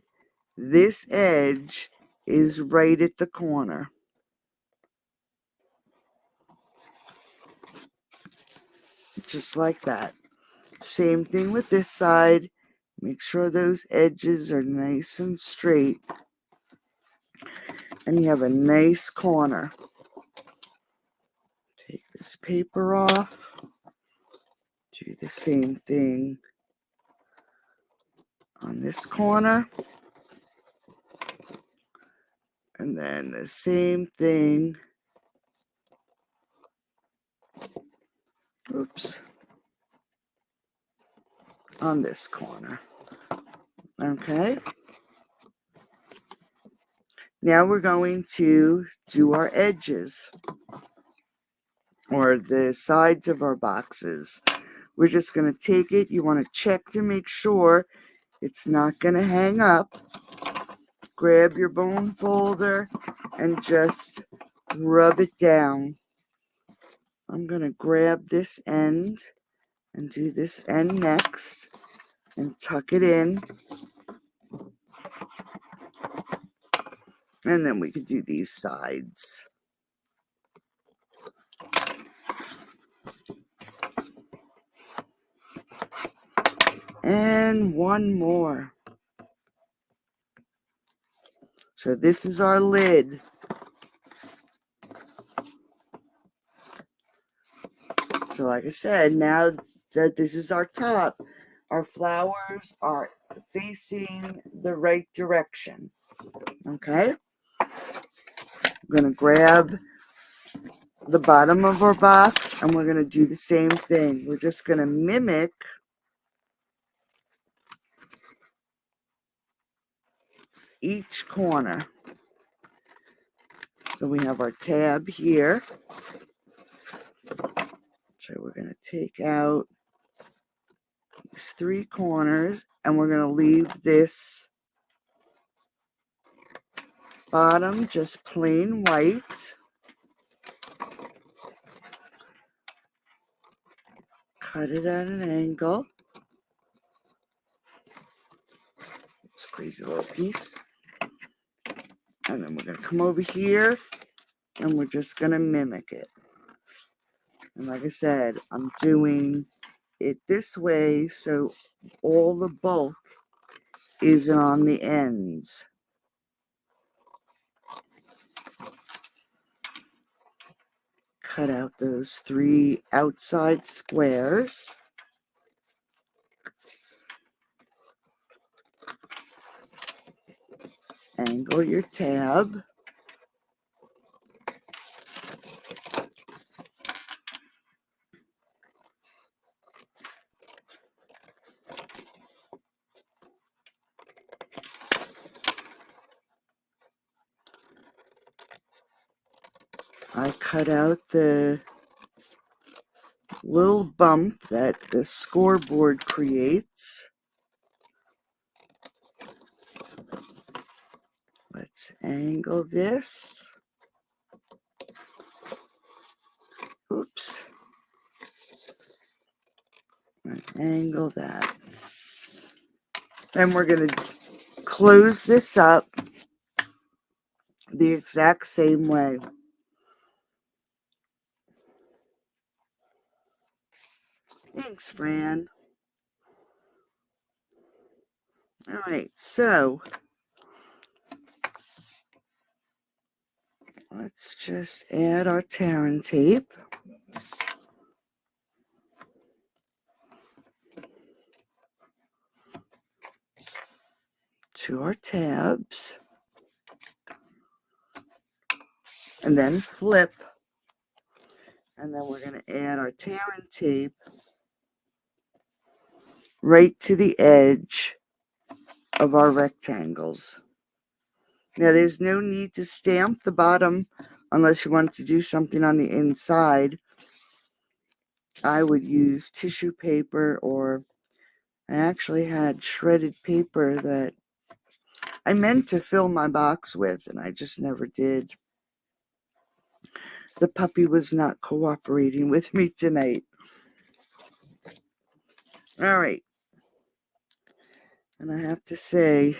this edge is right at the corner. Just like that. Same thing with this side. Make sure those edges are nice and straight. And you have a nice corner. Take this paper off. Do the same thing on this corner. And then the same thing. Oops. On this corner. Okay. Now we're going to do our edges, or the sides of our boxes. We're just going to take it. You want to check to make sure it's not going to hang up. Grab your bone folder and just rub it down. I'm going to grab this end and do this end next and tuck it in. And then we could do these sides. And one more. So this is our lid. So like I said, now that this is our top, our flowers are facing the right direction. Okay? I'm going to grab the bottom of our box and we're going to do the same thing. We're just going to mimic each corner. So we have our tab here. So we're going to take out these 3 corners and we're going to leave this bottom just plain white. Cut it at an angle. This crazy little piece. And then we're going to come over here and we're just going to mimic it. And like I said, I'm doing it this way so all the bulk isn't on the ends. Cut out those 3 outside squares. Angle your tab. I cut out the little bump that the scoreboard creates. Let's angle this. Oops. And angle that. Then we're going to close this up the exact same way. Thanks, Fran. All right, so let's just add our tearing tape. To our tabs. And then flip. And then we're going to add our tearing tape right to the edge of our rectangles. Now there's no need to stamp the bottom unless you wanted to do something on the inside. I would use tissue paper, or I actually had shredded paper that I meant to fill my box with, and I just never did. The puppy was not cooperating with me tonight. All right. And I have to say,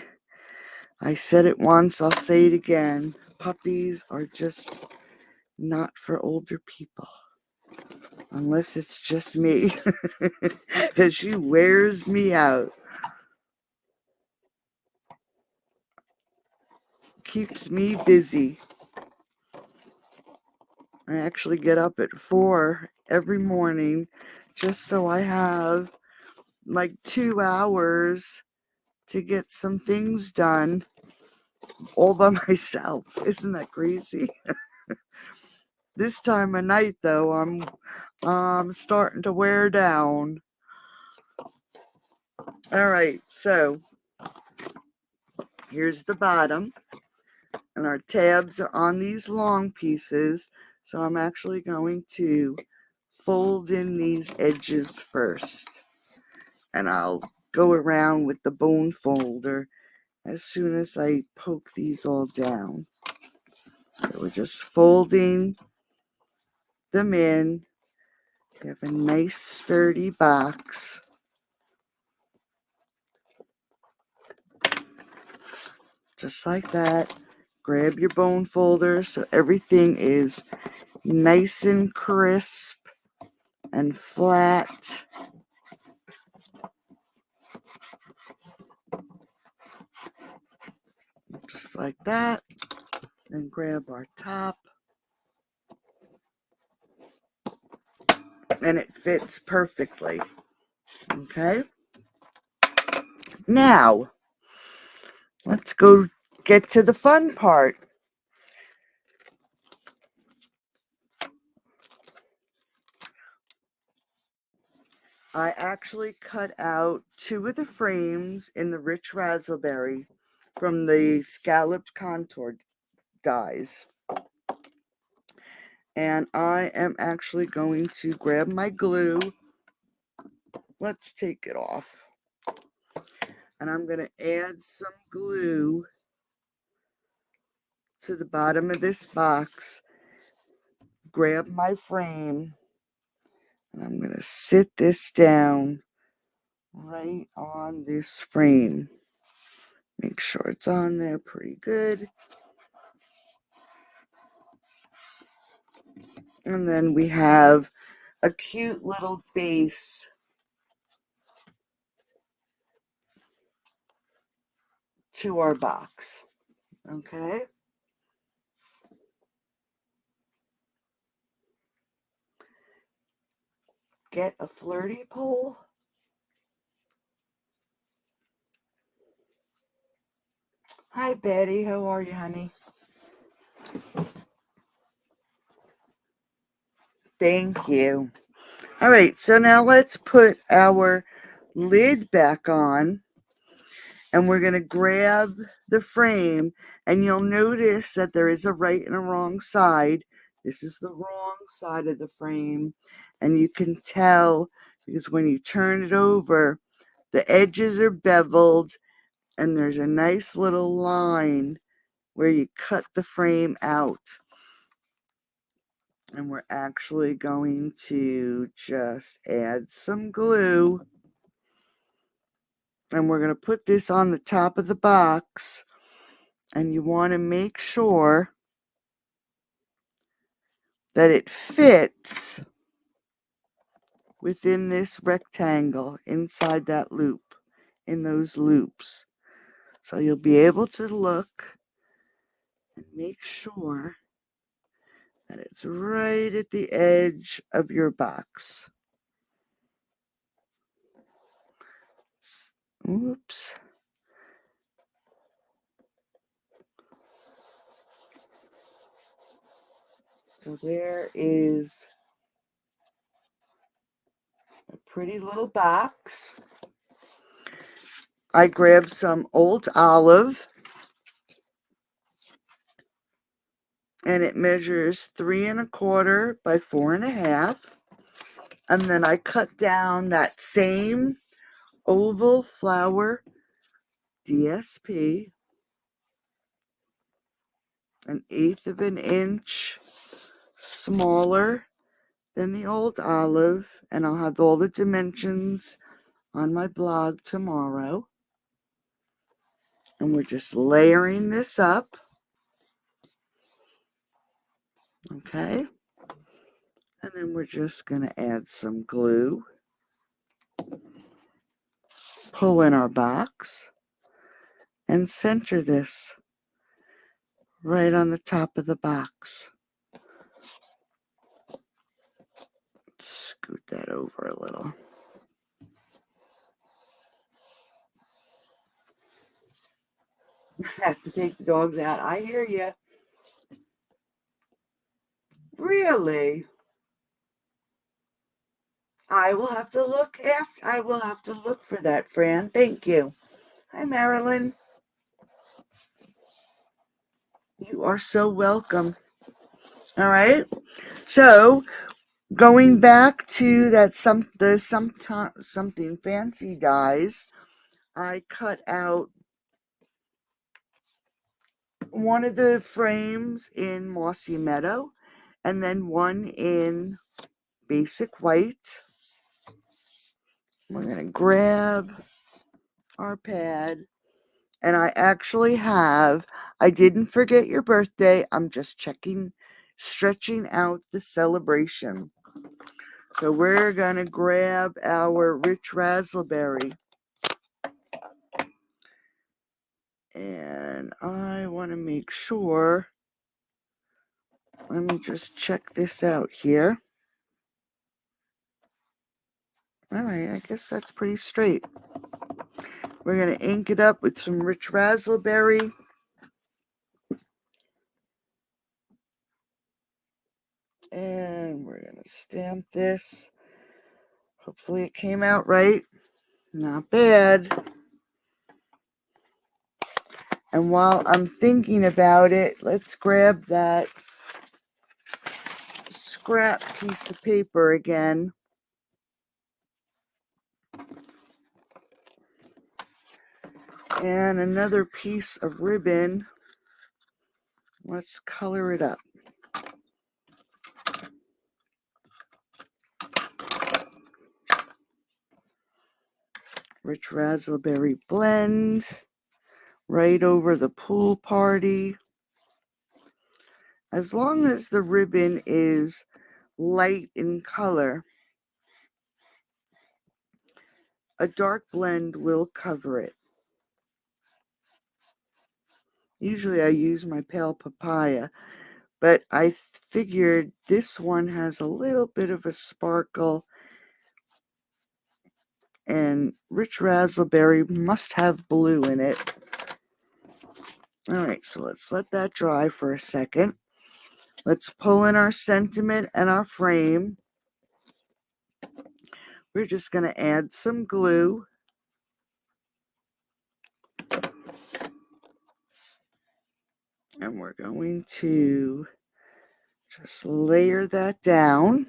I said it once, I'll say it again. Puppies are just not for older people. Unless it's just me. Because she wears me out. Keeps me busy. I actually get up at 4 every morning just so I have like 2 hours to get some things done all by myself. Isn't that crazy? This time of night, though, I'm starting to wear down. All right, so here's the bottom, and our tabs are on these long pieces. So I'm actually going to fold in these edges first, and I'll go around with the bone folder as soon as I poke these all down. So we're just folding them in. You have a nice sturdy box. Just like that. Grab your bone folder so everything is nice and crisp and flat. Just like that. Then grab our top. And it fits perfectly. Okay? Now, let's go get to the fun part. I actually cut out 2 of the frames in the rich raspberry from the scalloped contour dies. And I am actually going to grab my glue. Let's take it off. And I'm going to add some glue to the bottom of this box. Grab my frame. And I'm going to sit this down right on this frame. Make sure it's on there pretty good. And then we have a cute little base to our box. Okay? Get a flirty pole. Hi, Betty. How are you, honey? Thank you. All right, so now let's put our lid back on, and we're going to grab the frame, and you'll notice that there is a right and a wrong side. This is the wrong side of the frame, and you can tell because when you turn it over, the edges are beveled, and there's a nice little line where you cut the frame out. And we're actually going to just add some glue. And we're going to put this on the top of the box. And you want to make sure that it fits within this rectangle, inside that loop, in those loops. So you'll be able to look and make sure that it's right at the edge of your box. Oops. So there is a pretty little box. I grabbed some old olive, and it measures 3 1/4 by 4 1/2. And then I cut down that same oval flower DSP 1/8 of an inch smaller than the old olive, and I'll have all the dimensions on my blog tomorrow. And we're just layering this up. Okay. And then we're just going to add some glue. Pull in our box and center this right on the top of the box. Scoot that over a little. I have to take the dogs out. I hear you. Really? I will have to look for that, Fran. Thank you. Hi, Marilyn. You are so welcome. All right. So going back to that something fancy dies, I cut out one of the frames in Mossy Meadow and then one in basic white. We're going to grab our pad, and I didn't forget your birthday. I'm just stretching out the celebration. So we're going to grab our rich raspberry. And I want to make sure, let me just check this out here. All right, I guess that's pretty straight. We're going to ink it up with some rich raspberry. And we're going to stamp this. Hopefully it came out right. Not bad. And while I'm thinking about it, let's grab that scrap piece of paper again. And another piece of ribbon. Let's color it up. Rich raspberry blend right over the pool party. As long as the ribbon is light in color, a dark blend will cover it. Usually I use my pale papaya, but I figured this one has a little bit of a sparkle, and rich raspberry must have blue in it. All right, so let's let that dry for a second. Let's pull in our sentiment and our frame. We're just going to add some glue. And we're going to just layer that down.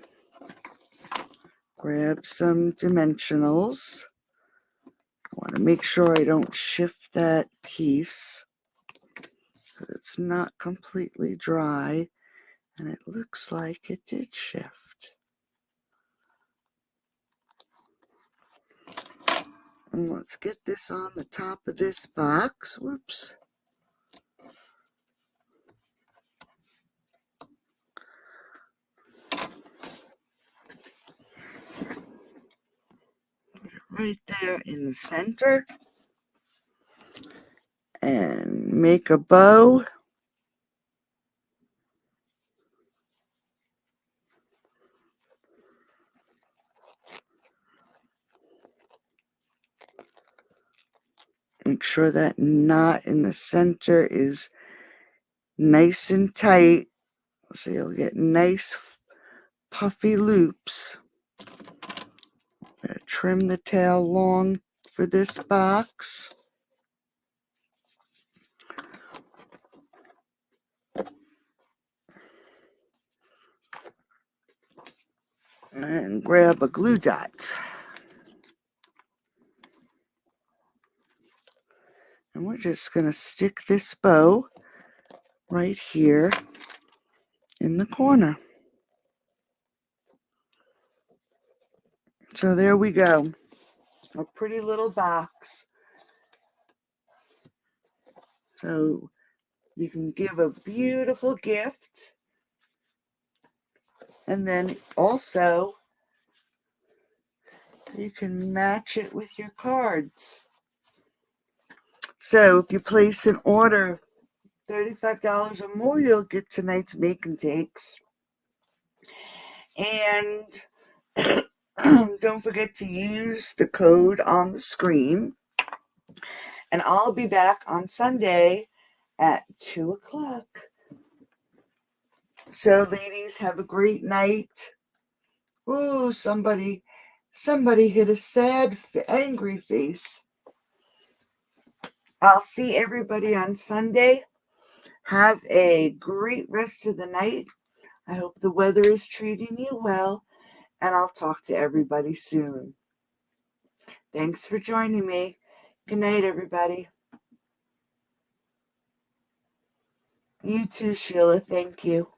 Grab some dimensionals. I want to make sure I don't shift that piece, because it's not completely dry, and it looks like it did shift. And let's get this on the top of this box. Whoops. Right there in the center. And make a bow. Make sure that knot in the center is nice and tight, so you'll get nice puffy loops. I'm going to trim the tail long for this box. and grab a glue dot. And we're just going to stick this bow right here in the corner. So there we go. A pretty little box. So you can give a beautiful gift. And then also you can match it with your cards. So if you place an order $35 or more, you'll get tonight's make and takes. And don't forget to use the code on the screen. And I'll be back on Sunday at 2 o'clock. So ladies, have a great night. Ooh, somebody hit a sad, angry face. I'll see everybody on Sunday. Have a great rest of the night. I hope the weather is treating you well, and I'll talk to everybody soon. Thanks for joining me. Good night, everybody. You too, Sheila. Thank you.